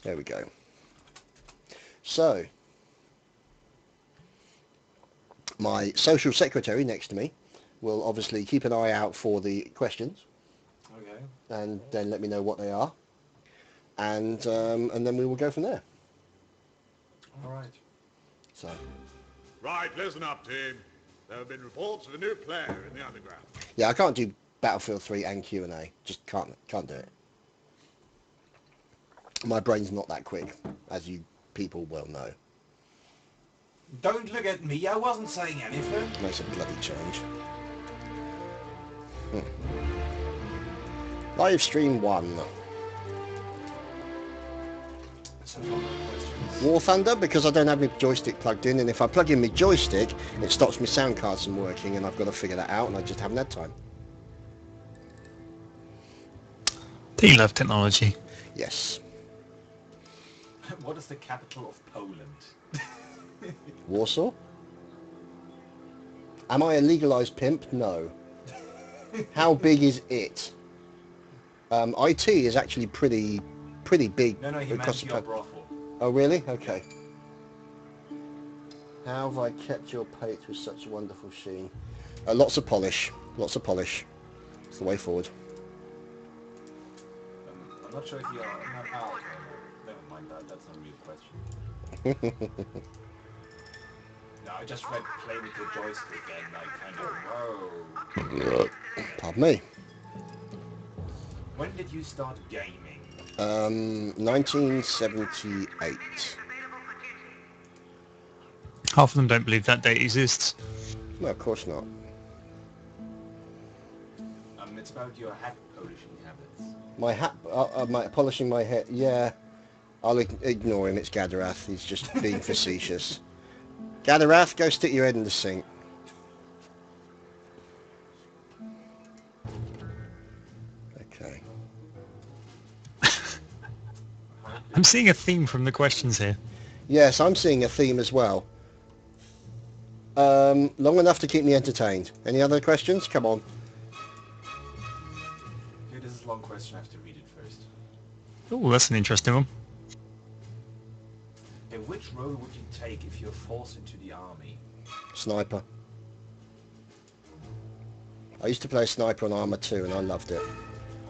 There we go. So, my social secretary next to me will obviously keep an eye out for the questions. Okay. And then let me know what they are. And then we will go from there. All right. So. Right, listen up, team. There have been reports of a new player in the underground. Yeah, I can't do Battlefield 3 and Q&A. Just can't do it. My brain's not that quick, as you people well know. Don't look at me. I wasn't saying anything. Makes a bloody change. Live stream 1. So no questions. War Thunder, because I don't have my joystick plugged in, and if I plug in my joystick, it stops my sound cards from working, and I've got to figure that out, and I just haven't had time. Do you love technology? Yes. What is the capital of Poland? Warsaw? Am I a legalised pimp? No. How big is it? IT is actually pretty big. No, he meant your brothel. Oh, really? Okay. How have I kept your plate with such a wonderful sheen? Lots of polish. Lots of polish. It's the way forward. I'm not sure if you're not out. Never mind that. That's not a real question. No, I just read play with the joystick and I kind of whoa. Pardon me. When did you start gaming? 1978. Half of them don't believe that date exists. No, of course not. It's about your hat polishing habits. My hat, polishing my hair. Yeah, I'll ignore him. It's Gadarath. He's just being facetious. Gadarath, go stick your head in the sink. Okay. I'm seeing a theme from the questions here. Yes, I'm seeing a theme as well. Long enough to keep me entertained. Any other questions? Come on. Yeah, this is a long question. I have to read it first. Oh, that's an interesting one. Which role would you take if you're forced into the army? Sniper. I used to play Sniper on Arma 2 and I loved it.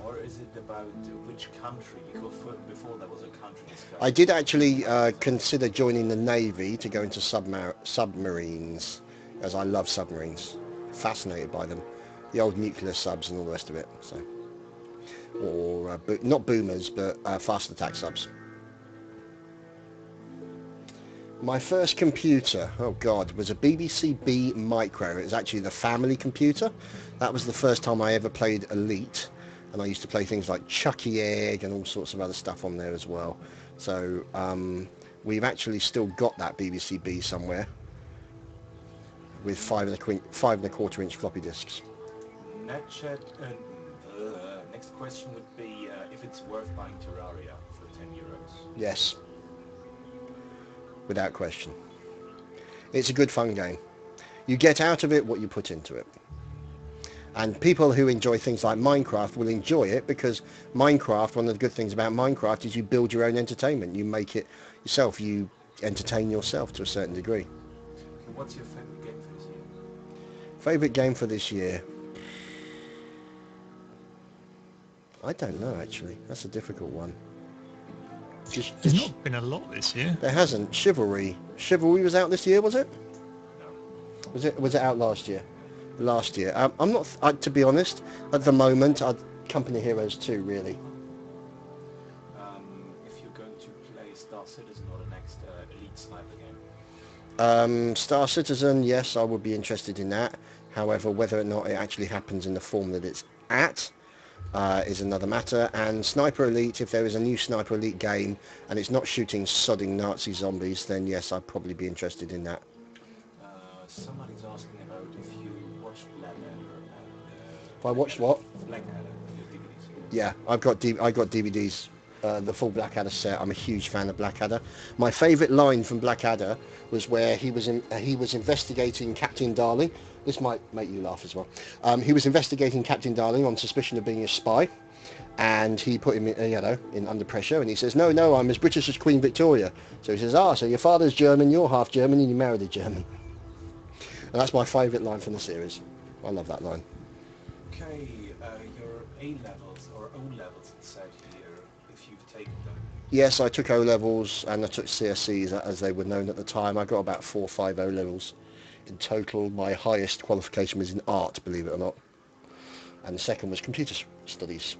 Or is it about which country? Because before there was a country discussion. I did actually consider joining the Navy to go into submarines, as I love submarines. Fascinated by them. The old nuclear subs and all the rest of it. So, or not boomers, but fast attack subs. My first computer, oh God, was a BBC B Micro. It was actually the family computer. That was the first time I ever played Elite. And I used to play things like Chucky Egg and all sorts of other stuff on there as well. So we've actually still got that BBC B somewhere with 5.25 inch floppy disks. Next question would be if it's worth buying Terraria for €10. Yes. Without question. It's a good fun game. You get out of it what you put into it. And people who enjoy things like Minecraft will enjoy it because Minecraft, one of the good things about Minecraft is you build your own entertainment. You make it yourself. You entertain yourself to a certain degree. What's your favourite game for this year? Favourite game for this year? I don't know, actually. That's a difficult one. There's not been a lot this year. There hasn't. Chivalry. Chivalry was out this year, was it? No. Was it out last year? Last year. I'm not, to be honest, at the moment, Company Heroes 2, really. If you're going to play Star Citizen or the next Elite Sniper game? Star Citizen, yes, I would be interested in that. However, whether or not it actually happens in the form that it's at is another matter. And Sniper Elite, if there is a new Sniper Elite game and it's not shooting sodding Nazi zombies, then yes, I'd probably be interested in that. Somebody's asking about if you watched Blackadder and... If I watched what? Blackadder, your DVDs. Yeah, I got DVDs the full Blackadder set. I'm a huge fan of Blackadder. My favourite line from Blackadder was where he was investigating Captain Darling. This might make you laugh as well. He was investigating Captain Darling on suspicion of being a spy, and he put him, in under pressure. And he says, "No, I'm as British as Queen Victoria." So he says, so your father's German, you're half German, and you married a German. And that's my favourite line from the series. I love that line. Okay, your A-levels or O-levels, it said here, if you've taken them. Yes, I took O-levels and I took CSCs as they were known at the time. I got about 4 or 5 O-levels in total. My highest qualification was in art, believe it or not. And the second was computer studies.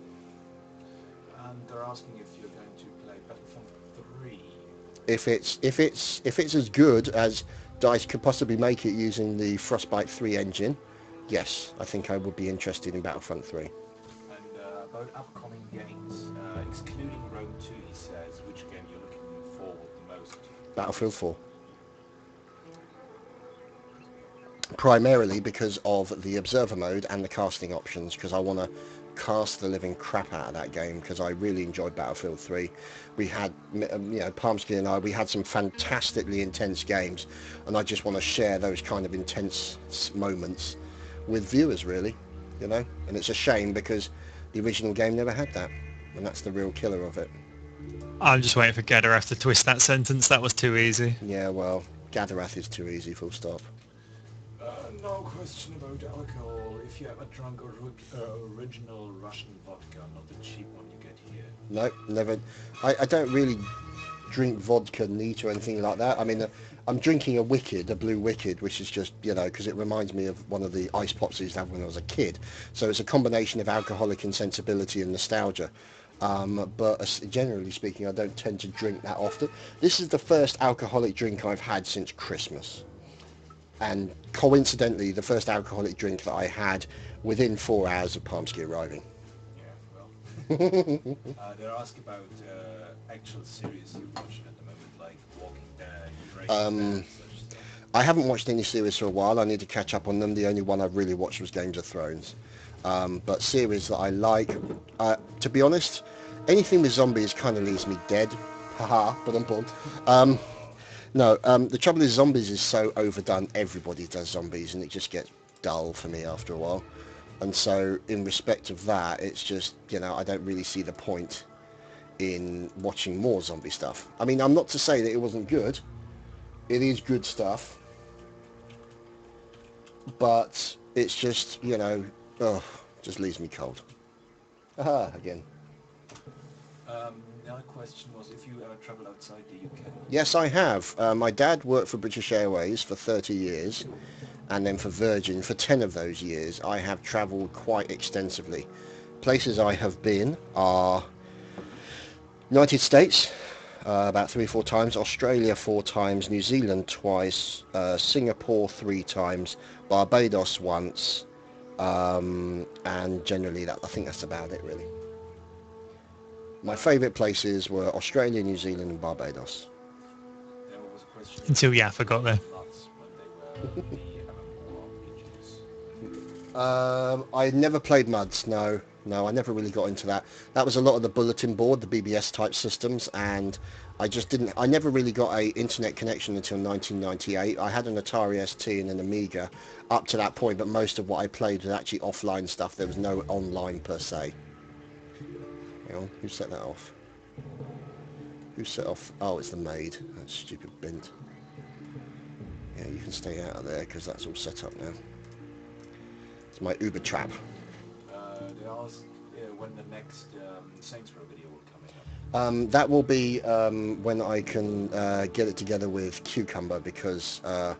And they're asking if you're going to play Battlefront 3. If it's as good as DICE could possibly make it using the Frostbite 3 engine, yes, I think I would be interested in Battlefront 3. And about upcoming games, excluding Rome 2, he says, which game you're looking forward the most? Battlefield 4. Primarily because of the observer mode and the casting options, because I want to cast the living crap out of that game, because I really enjoyed Battlefield 3. We had, Palmsky and I, we had some fantastically intense games, and I just want to share those kind of intense moments with viewers, really, and it's a shame because the original game never had that, and that's the real killer of it. I'm just waiting for Gadarath to twist that sentence. That was too easy. Yeah, well, Gadarath is too easy, full stop. No question about alcohol. If you ever drunk original Russian vodka, not the cheap one you get here. No, never. I don't really drink vodka neat or anything like that. I mean, I'm drinking a Blue Wicked, which is just, because it reminds me of one of the ice pops I used to have when I was a kid. So it's a combination of alcoholic insensibility and nostalgia. But generally speaking, I don't tend to drink that often. This is the first alcoholic drink I've had since Christmas. And coincidentally, the first alcoholic drink that I had within 4 hours of Palmsky arriving. Yeah, well. They're asking about actual series you're watching at the moment, like Walking Dead, Breaking Bad, such stuff. I haven't watched any series for a while. I need to catch up on them. The only one I've really watched was Games of Thrones. But series that I like, to be honest, anything with zombies kind of leaves me dead. Haha, but I'm bored. No, the trouble is zombies is so overdone. Everybody does zombies, and it just gets dull for me after a while. And so, in respect of that, it's just, I don't really see the point in watching more zombie stuff. I mean, I'm not to say that it wasn't good. It is good stuff. But it's just, just leaves me cold. Aha, again. The other question was if you ever travel outside the UK. Yes, I have. My dad worked for British Airways for 30 years, and then for Virgin for 10 of those years. I have travelled quite extensively. Places I have been are United States, about 3 or 4 times, Australia 4 times, New Zealand twice, Singapore 3 times, Barbados once, and generally I think that's about it, really. My favourite places were Australia, New Zealand and Barbados. There was a question Until Yaffa got there. when they were the MMORPGs. I never played MUDs, no, I never really got into that. That was a lot of the bulletin board, the BBS type systems, and I never really got a internet connection until 1998. I had an Atari ST and an Amiga up to that point, but most of what I played was actually offline stuff. There was no online per se. Hang on, who set that off? Who set off? Oh, it's the maid. That stupid bint. Yeah, you can stay out of there because that's all set up now. It's my Uber trap. They asked when the next Saints Row video will come out. That will be when I can get it together with Cucumber, because part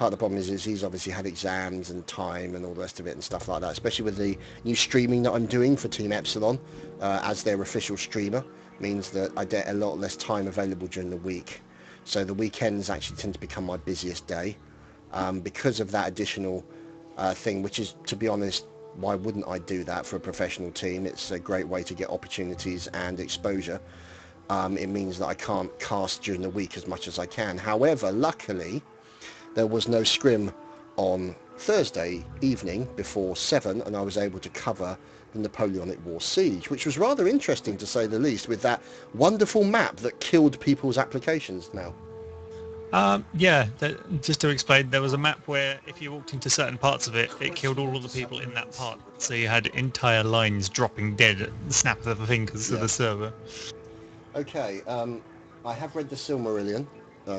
of the problem is he's obviously had exams and time and all the rest of it and stuff like that, especially with the new streaming that I'm doing for Team Epsilon as their official streamer. Means that I get a lot less time available during the week. So the weekends actually tend to become my busiest day because of that additional thing, which is, to be honest, why wouldn't I do that for a professional team? It's a great way to get opportunities and exposure. It means that I can't cast during the week as much as I can. However, luckily, there was no scrim on Thursday evening before 7, and I was able to cover the Napoleonic War siege, which was rather interesting to say the least, with that wonderful map that killed people's applications now. Yeah, just to explain, there was a map where if you walked into certain parts of it, it killed all of the people in that part. So you had entire lines dropping dead at the snap of the fingers of the server. Okay, I have read the Silmarillion. I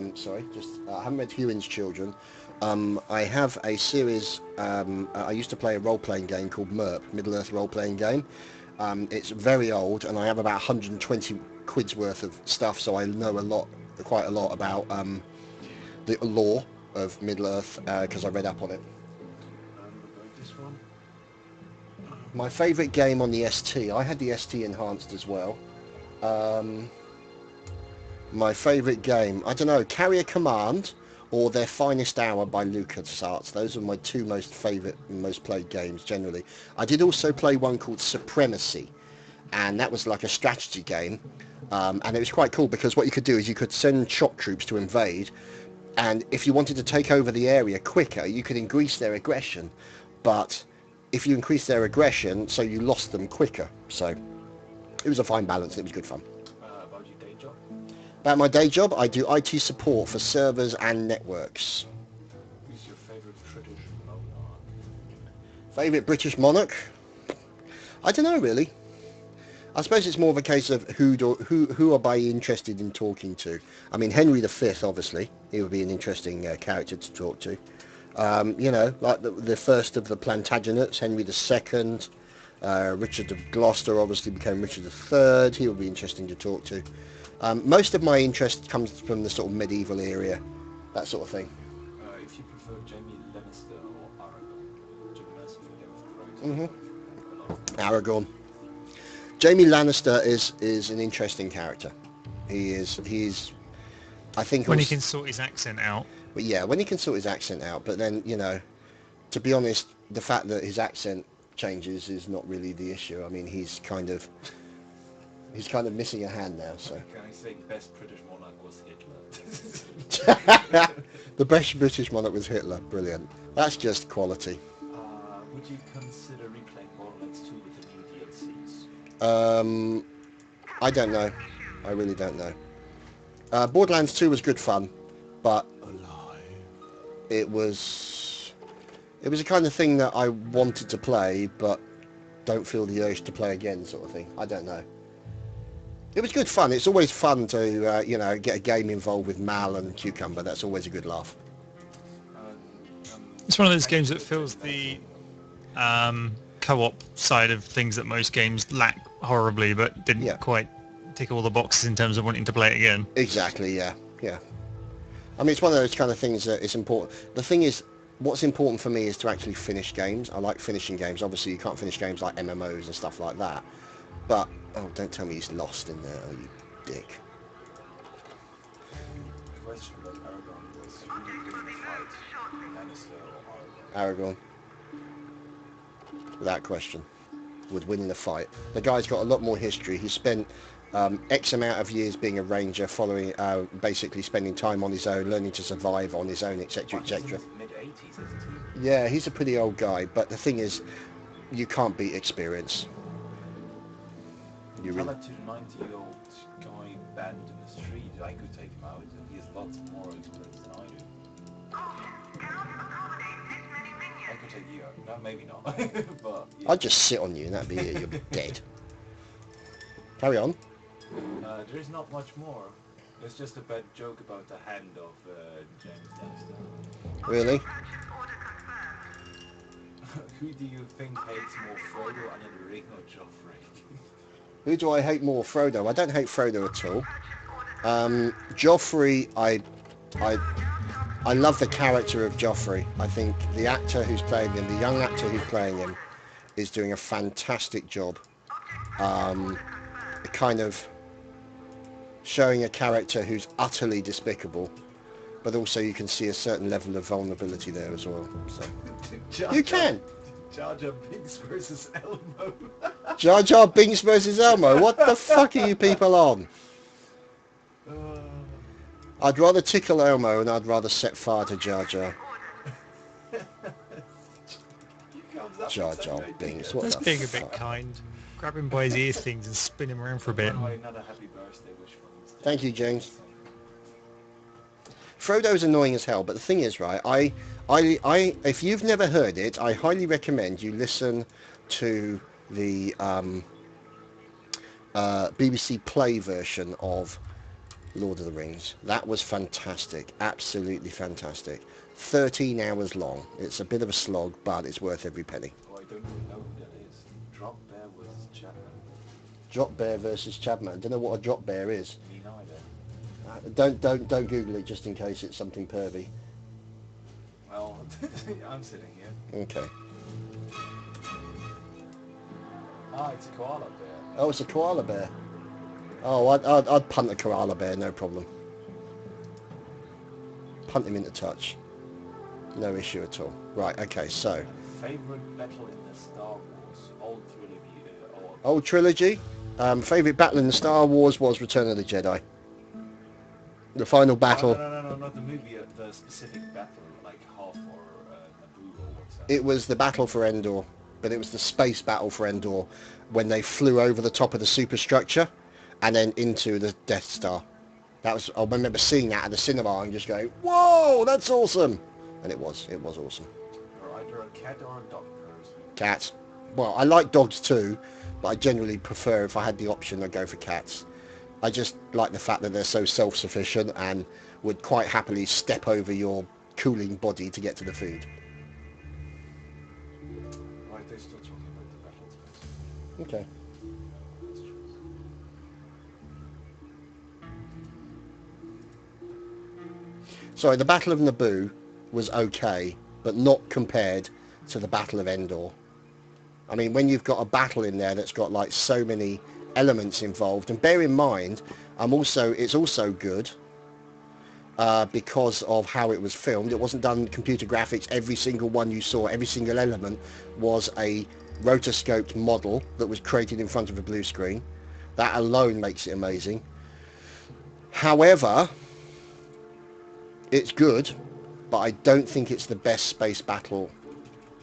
haven't read Hewin's Children. I have a series, I used to play a role-playing game called MERP, Middle-earth role-playing game. It's very old, and I have about 120 quid's worth of stuff, so I know quite a lot about the lore of Middle-earth, because I read up on it. This one? My favourite game on the ST, I had the ST enhanced as well. My favourite game, I don't know, Carrier Command or Their Finest Hour by LucasArts. Those are my two most favourite and most played games generally. I did also play one called Supremacy, and that was like a strategy game, and it was quite cool because what you could do is you could send shock troops to invade, and if you wanted to take over the area quicker, you could increase their aggression, but if you increased their aggression, so you lost them quicker. So it was a fine balance and it was good fun. About your day job? About my day job, I do IT support for servers and networks. Who's your favourite British monarch? Favourite British monarch? I don't know really. I suppose it's more of a case of who am I interested in talking to. I mean, Henry V, obviously, he would be an interesting character to talk to. You know, like the first of the Plantagenets, Henry II. Richard of Gloucester obviously became Richard III. He would be interesting to talk to. Most of my interest comes from the sort of medieval area, that sort of thing. If you prefer Jaime Lannister or Aragorn, Jim Mercer for Game of Thrones. Aragorn. Jaime Lannister is an interesting character. He's I think When he can sort his accent out. But yeah, when he can sort his accent out, but then, you know, to be honest, the fact that his accent changes is not really the issue. I mean, he's kind of missing a hand now, so. Can I say best British monarch was Hitler? The best British monarch was Hitler. Brilliant. That's just quality. Would you consider replaying Borderlands 2 with the new DLCs? I don't know. I really don't know. Borderlands 2 was good fun, but it was a kind of thing that I wanted to play, but don't feel the urge to play again, sort of thing. I don't know. It was good fun. It's always fun to, you know, get a game involved with Mal and Cucumber. That's always a good laugh. It's one of those games that fills the co-op side of things that most games lack horribly, but didn't quite tick all the boxes in terms of wanting to play it again. Exactly, yeah. I mean, it's one of those kind of things that is important. The thing is, what's important for me is to actually finish games. I like finishing games. Obviously, you can't finish games like MMOs and stuff like that. But, oh, don't tell me he's lost in there, oh, you dick. The question about Aragorn was really good in the fight, Lannister or Aragorn? Aragorn. Without question. Would win in a fight. The guy's got a lot more history. He spent X amount of years being a ranger, following, basically spending time on his own, learning to survive on his own, etc., etc. Mid-80s, isn't he? Yeah, he's a pretty old guy, but the thing is, you can't beat experience. Tell that to the 90-year-old guy banned in the street. I could take him out, and he has lots more experience than I do. I could take you out. No, maybe not. But yeah. I'd just sit on you and that'd be it. You're dead. Carry on. There is not much more. It's just a bad joke about the hand of James Lannister. Really? Who do you think hates more, Frodo, Anya the Ring, or Joffrey? Who do I hate more? Frodo. I don't hate Frodo at all. Joffrey, I love the character of Joffrey. I think the actor who's playing him, the young actor who's playing him, is doing a fantastic job. Kind of showing a character who's utterly despicable, but also you can see a certain level of vulnerability there as well. So you can. Jar Jar Binks versus Elmo. Jar Jar Binks versus Elmo. What the fuck are you people on? I'd rather tickle Elmo and I'd rather set fire to Jar Jar. You can't Jar Jar Binks. What That's the being a bit fuck? kind. Grab him by his ear things and spin him around for a bit. Another happy birthday wish from Mr. Thank you, James. Frodo's annoying as hell, but the thing is, right, if you've never heard it, I highly recommend you listen to the BBC Play version of Lord of the Rings. That was fantastic, absolutely fantastic. 13 hours long. It's a bit of a slog, but it's worth every penny. Oh, I don't even know who that is. Drop Bear versus Chapman. Drop Bear versus Chapman. I don't know what a drop bear is. Me neither. Don't Google it just in case it's something pervy. Well, I'm sitting here. Okay. Ah, it's a koala bear. Oh, it's a koala bear. Oh, I'd punt a koala bear, no problem. Punt him into touch. No issue at all. Right, okay, so. Favorite battle in the Star Wars? Old trilogy. Old trilogy. Favourite battle in the Star Wars was Return of the Jedi. The final battle. No, not the movie. The specific battle, like Hoth or Naboo or what's that? It was the battle for Endor, but it was the space battle for Endor when they flew over the top of the superstructure and then into the Death Star. I remember seeing that at the cinema and just going, whoa, that's awesome. And it was awesome. You're either a cat or a dog person. Cats. Well, I like dogs too, but I generally prefer, if I had the option, I'd go for cats. I just like the fact that they're so self-sufficient and would quite happily step over your cooling body to get to the food. Why are they still talking about the battle space? Okay. Sorry, the Battle of Naboo was okay, but not compared to the Battle of Endor. I mean, when you've got a battle in there that's got like so many elements involved, and bear in mind, it's also good because of how it was filmed. It wasn't done computer graphics. Every single one you saw, every single element was a rotoscoped model that was created in front of a blue screen. That alone makes it amazing. However, it's good, but I don't think it's the best space battle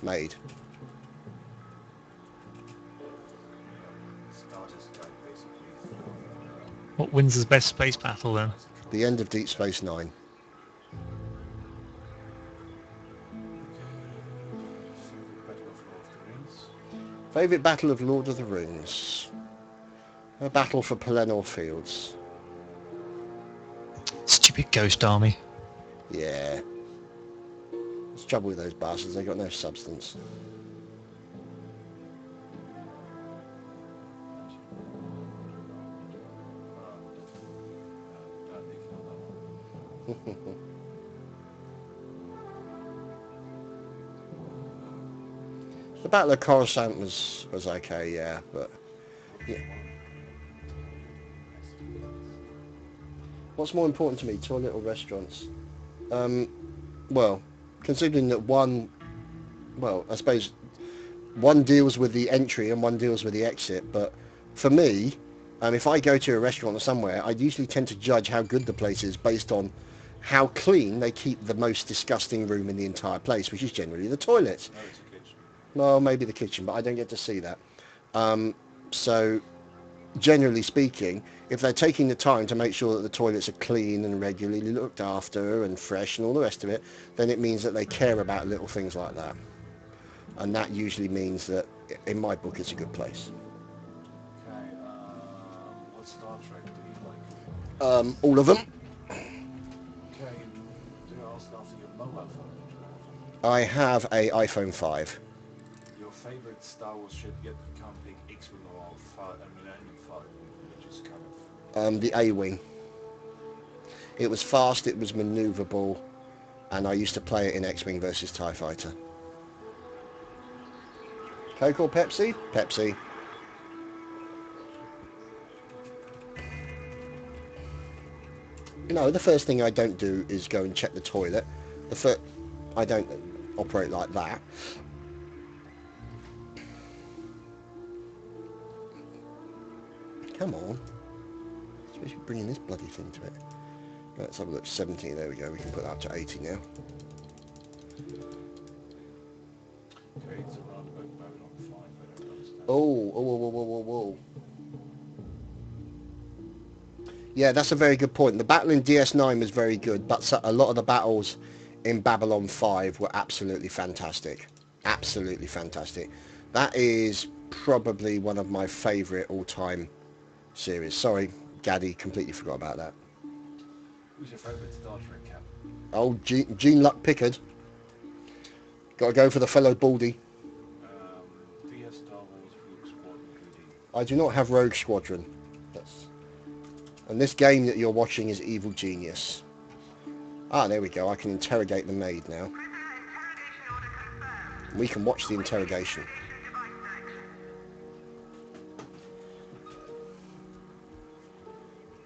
made. What wins as best space battle then? The end of Deep Space Nine. Favourite battle of Lord of the Rings? A battle for Pelennor Fields. Stupid Ghost Army. Yeah. There's trouble with those bastards, they got no substance. The Battle of Coruscant was okay, yeah, but yeah. What's more important to me, toilet or restaurants? Well, considering that I suppose one deals with the entry and one deals with the exit, but for me, if I go to a restaurant or somewhere, I usually tend to judge how good the place is based on how clean they keep the most disgusting room in the entire place, which is generally the toilet. No, it's a kitchen. Well, maybe the kitchen, but I don't get to see that. So, generally speaking, if they're taking the time to make sure that the toilets are clean and regularly looked after and fresh and all the rest of it, then it means that they care about little things like that. And that usually means that, in my book, it's a good place. Okay, what Star Trek do you like? All of them. Okay, do you ask after your mobile phone? I have a iPhone 5. Your favorite Star Wars ship yet to become big X-Wing or Millennium Falcon, which is kind of... The A-Wing. It was fast, it was manoeuvrable, and I used to play it in X-Wing versus TIE Fighter. Coke or Pepsi? Pepsi. No, the first thing I don't do is go and check the toilet. I don't operate like that. Come on. I'm supposed to be bringing this bloody thing to it. Let's have a look. 70. There we go. We can put that up to 80 now. Okay, it's around about Oh. Yeah, that's a very good point. The battle in DS9 was very good, but a lot of the battles in Babylon 5 were absolutely fantastic. Absolutely fantastic. That is probably one of my favourite all-time series. Sorry, Gaddy, completely forgot about that. Who's your favourite Star Trek cap? Oh, Gene Luck Pickard. Got to go for the fellow Baldy. Do you have Star Wars Rogue Squadron 2D? I do not have Rogue Squadron. And this game that you're watching is Evil Genius. Ah, there we go. I can interrogate the maid now. We can watch the interrogation.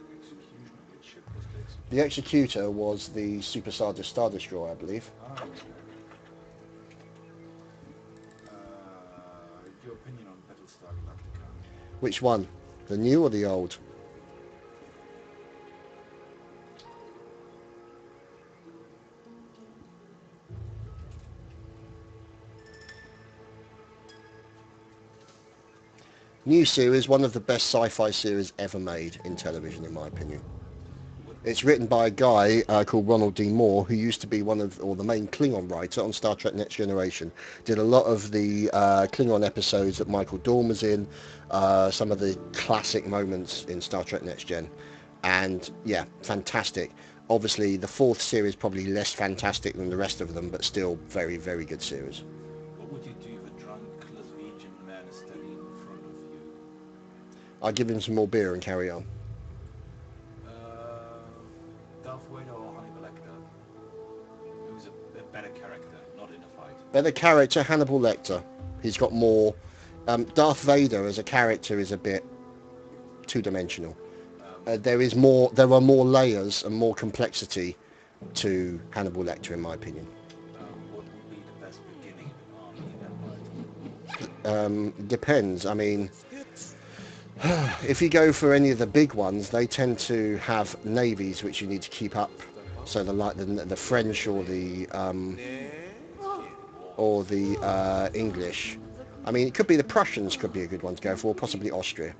Executioner, which ship was the executioner? The Executor was the Super Star Destroyer, I believe. Ah, okay. Your opinion on Battlestar Galactica? Which one? The new or the old? New series, one of the best sci-fi series ever made in television, in my opinion. It's written by a guy called Ronald D. Moore, who used to be the main Klingon writer on Star Trek Next Generation. Did a lot of the Klingon episodes that Michael Dorn was in, some of the classic moments in Star Trek Next Gen. And yeah, fantastic. Obviously, the fourth series probably less fantastic than the rest of them, but still very, very good series. What would you do if a drunk Glaswegian man is standing in front of you? I'll give him some more beer and carry on. Darth Vader or Hannibal Lecter? Who's a better character, not in a fight? Better character, Hannibal Lecter. He's got more... Darth Vader as a character is a bit two-dimensional. There are more layers and more complexity to Hannibal Lecter, in my opinion. What would be the best beginning of an army in Empire? Depends. I mean, if you go for any of the big ones, they tend to have navies which you need to keep up. So the French or the English. I mean, it could be the Prussians could be a good one to go for, possibly Austria.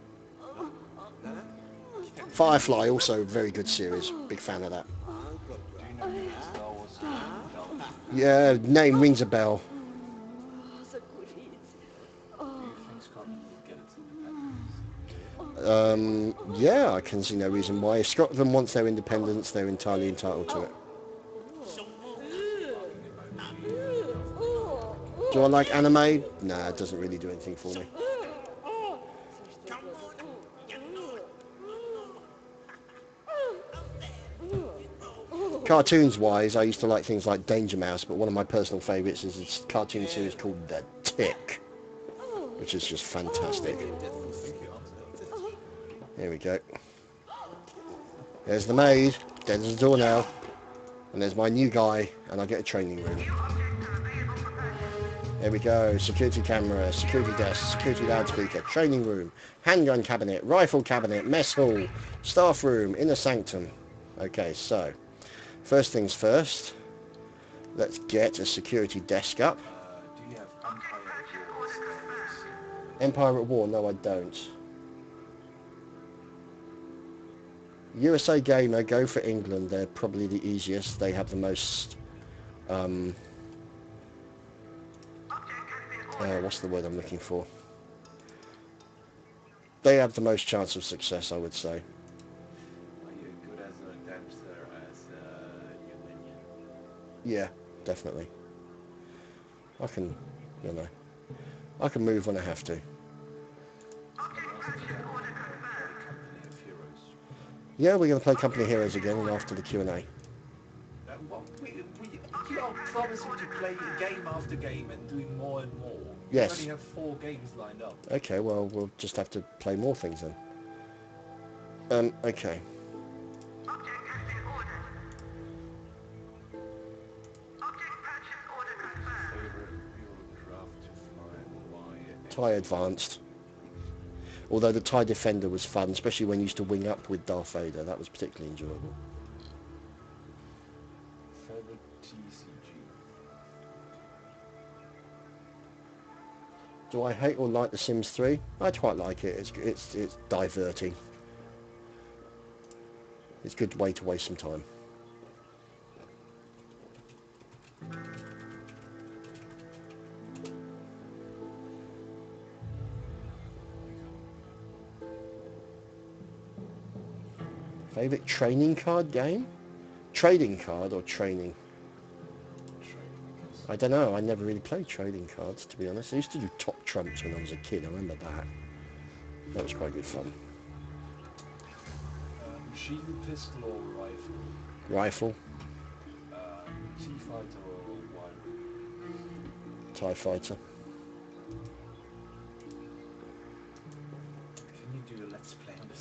Firefly, also a very good series. Big fan of that. Do you know any Star Wars series? Yeah, name rings a bell. Do you think Scotland would get its independence? Yeah, I can see no reason why. If Scotland wants their independence, they're entirely entitled to it. Do I like anime? Nah, it doesn't really do anything for me. Cartoons wise, I used to like things like Danger Mouse, but one of my personal favourites is a cartoon series called The Tick, which is just fantastic. Here we go. There's the maid, there's the door now, and there's my new guy, and I get a training room. There we go, security camera, security desk, security loudspeaker, training room, handgun cabinet, rifle cabinet, mess hall, staff room, inner sanctum. Okay, so, first things first, let's get a security desk up. Do you have Empire at War? Empire at War? No, I don't. USA Gamer, go for England. They're probably the easiest. They have the most... what's the word I'm looking for? They have the most chance of success, I would say. Are you good as a dancer as Union? Yeah, definitely. I can, I can move when I have to. Yeah, we're going to play Company of Heroes again after the Q&A. You are promising to play game after game and doing more and more. Yes. You already have 4 games lined up. Okay, well, we'll just have to play more things then. Okay. TIE Advanced. Although the TIE Defender was fun, especially when you used to wing up with Darth Vader. That was particularly enjoyable. Favorite TCG? Do I hate or like The Sims 3? I quite like it. It's diverting. It's a good way to waste some time. Favorite training card game? Trading card or training? I don't know. I never really played trading cards, to be honest. I used to do Top Trumps when I was a kid. I remember that. That was quite good fun. Machine pistol or rifle? Rifle, T-fighter or wild? TIE fighter. Can you do a let's play on The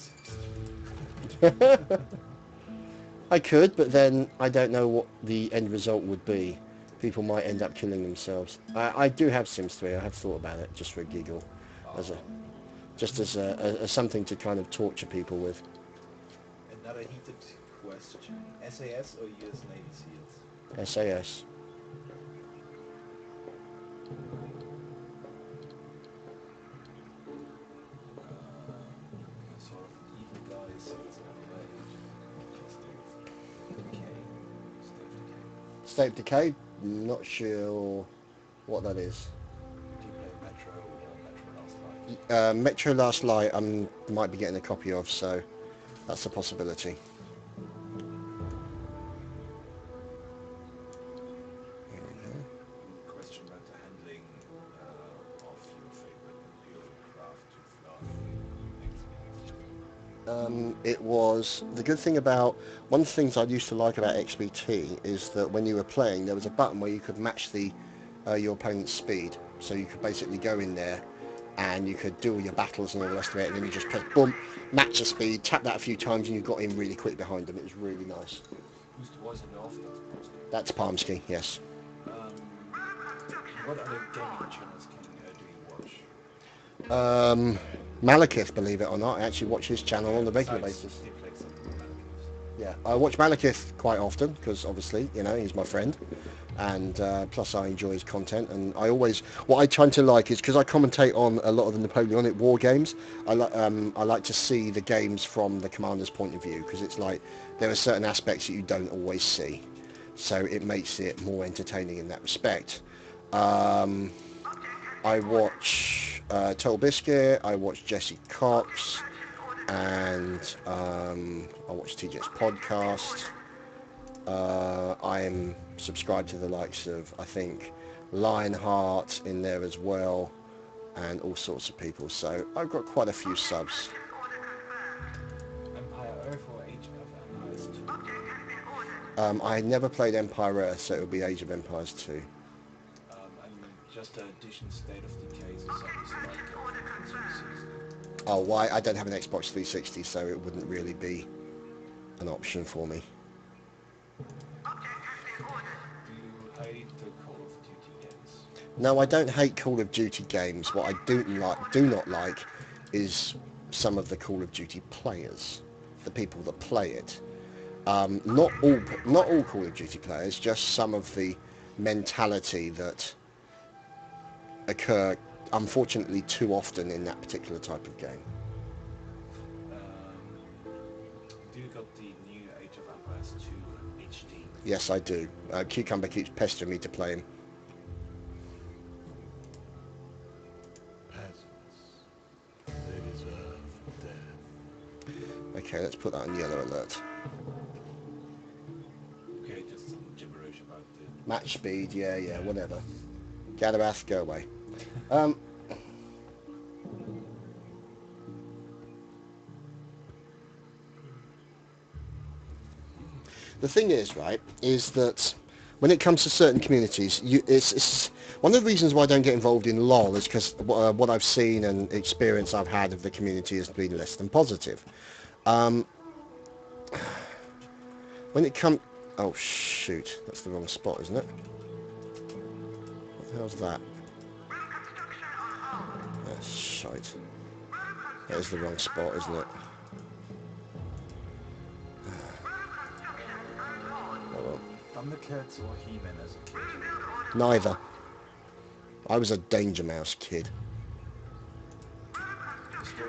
Sims 3? I could, but then I don't know what the end result would be. People might end up killing themselves. I do have Sims 3. I have thought about it just for a giggle, as something to kind of torture people with. Another heated question. SAS or US Navy SEALs? SAS. Sort of evil guy seals middle age. State of Decay? Not sure what that is. Do you play Metro or Metro Last Light? Metro Last Light I might be getting a copy of, so that's a possibility. Question about the handling of your favorite bureaucraft to fluff. It was the good thing about one of the things I used to like about XBT is that when you were playing there was a button where you could match the your opponent's speed, so you could basically go in there and you could do all your battles and all the rest of it, and then you just press boom, match the speed, tap that a few times, and you got in really quick behind them. It was really nice. Who's the voice of the off? That's Palmsky, yes. What other gaming channels do you watch? Malekith, believe it or not, I actually watch his channel on a regular basis. Yeah, I watch Malekith quite often because obviously, you know, he's my friend, and plus I enjoy his content. And what I tend to like is because I commentate on a lot of the Napoleonic War games. I like to see the games from the commander's point of view because it's like there are certain aspects that you don't always see, so it makes it more entertaining in that respect. I watch Total Biscuit, I watch Jesse Cox, and I watch TJ's podcast. I'm subscribed to the likes of, I think, Lionheart in there as well, and all sorts of people. So I've got quite a few subs. Empire Earth or Age of Empires 2? I never played Empire Earth, so it would be Age of Empires 2. And just addition State of Decay is something like 360. Oh, why? I don't have an Xbox 360, so it wouldn't really be an option for me. Do you hate the Call of Duty games? No, I don't hate Call of Duty games. What I do not like is some of the Call of Duty players, the people that play it. Not all Call of Duty players, just some of the mentality that occur, unfortunately, too often in that particular type of game. Do you got the new Age of Empires 2 HD? Yes, I do. Cucumber keeps pestering me to play him. They deserve death. Okay, let's put that on yellow alert. Okay, just some gibberish about the... Match speed, yeah, whatever. Gadarath, go away. The thing is, right, is that when it comes to certain communities, it's one of the reasons why I don't get involved in LOL is because what I've seen and experience I've had of the community has been less than positive. When it comes... Oh, shoot. That's the wrong spot, isn't it? What the hell's that? That's shite. That is the wrong spot, isn't it? Thundercats or He-Man as a kid? Neither. I was a Danger Mouse kid.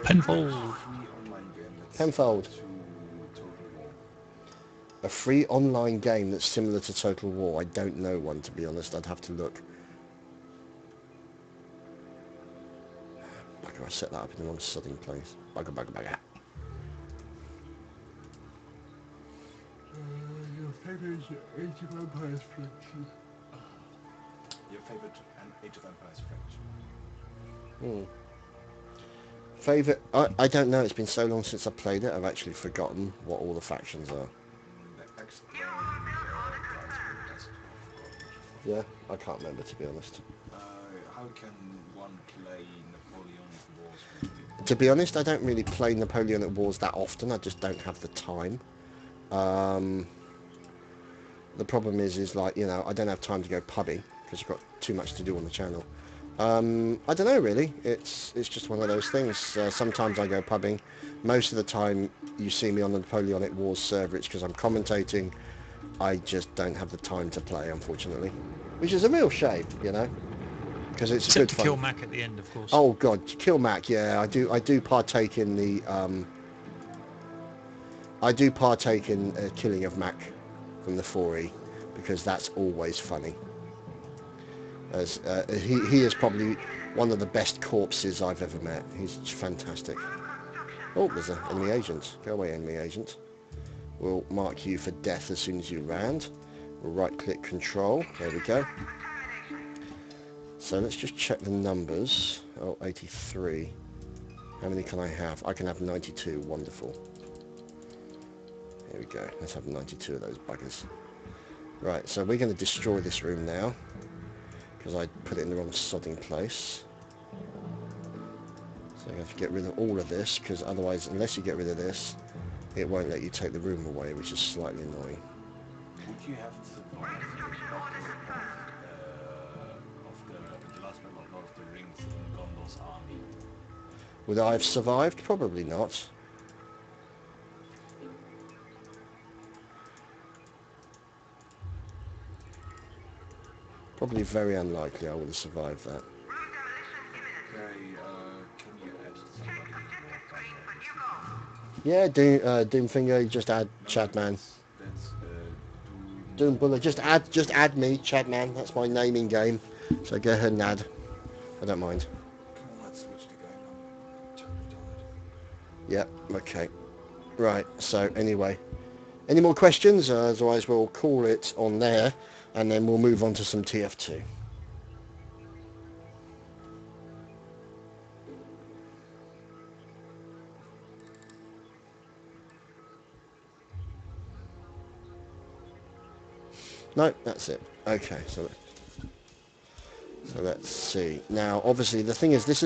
Penfold. Free online game that's Penfold. to Total War. A free online game that's similar to Total War. I don't know one, to be honest. I'd have to look. Bugger, I set that up in the wrong setting place. Bugger, bugger, bugger. Your favorite Age of Empires fraction. Your favorite Age of Empires fraction. Favourite? I don't know. It's been so long since I played it. I've actually forgotten what all the factions are. The Explain price for best of Yeah, I can't remember, to be honest. how can one play Napoleonic Wars with you? To be honest, I don't really play Napoleonic Wars that often. I just don't have the time. The problem is like, you know, I don't have time to go pubbing because I've got too much to do on the channel. I don't know, really. It's just one of those things. Sometimes I go pubbing. Most of the time you see me on the Napoleonic Wars server, it's because I'm commentating. I just don't have the time to play, unfortunately. Which is a real shame, you know, because it's Except good to fun. kill Mac at the end, of course. Oh God, kill Mac. Yeah, I do partake in the killing of Mac from the 4E because that's always funny. As he is probably one of the best corpses I've ever met. He's fantastic. Oh, there's an enemy agent. Go away, enemy agent. We'll mark you for death as soon as you land. We'll right-click control. There we go. So let's just check the numbers. Oh, 83. How many can I have? I can have 92. Wonderful. Here we go. Let's have 92 of those buggers. Right, so we're going to destroy this room now because I put it in the wrong sodding place. So I have to get rid of all of this because otherwise, unless you get rid of this, it won't let you take the room away, which is slightly annoying. Would you have survived the battle of the last battle of Lord of the Rings in Gondor's army? Would I have survived? Probably not. Probably very unlikely I would have survived that. Okay, can you add somebody more background? Yeah, Doomfinger, you just add Chadman. That's Doombuller, just add me, Chadman. That's my naming game. So go ahead and add. I don't mind. Come on, let's switch the game. I'm terribly tired. Yep, okay. Right, so anyway. Any more questions? Otherwise we'll call it on there and then we'll move on to some TF2. No, that's it. Okay, so let's see. Now, obviously, the thing is, this is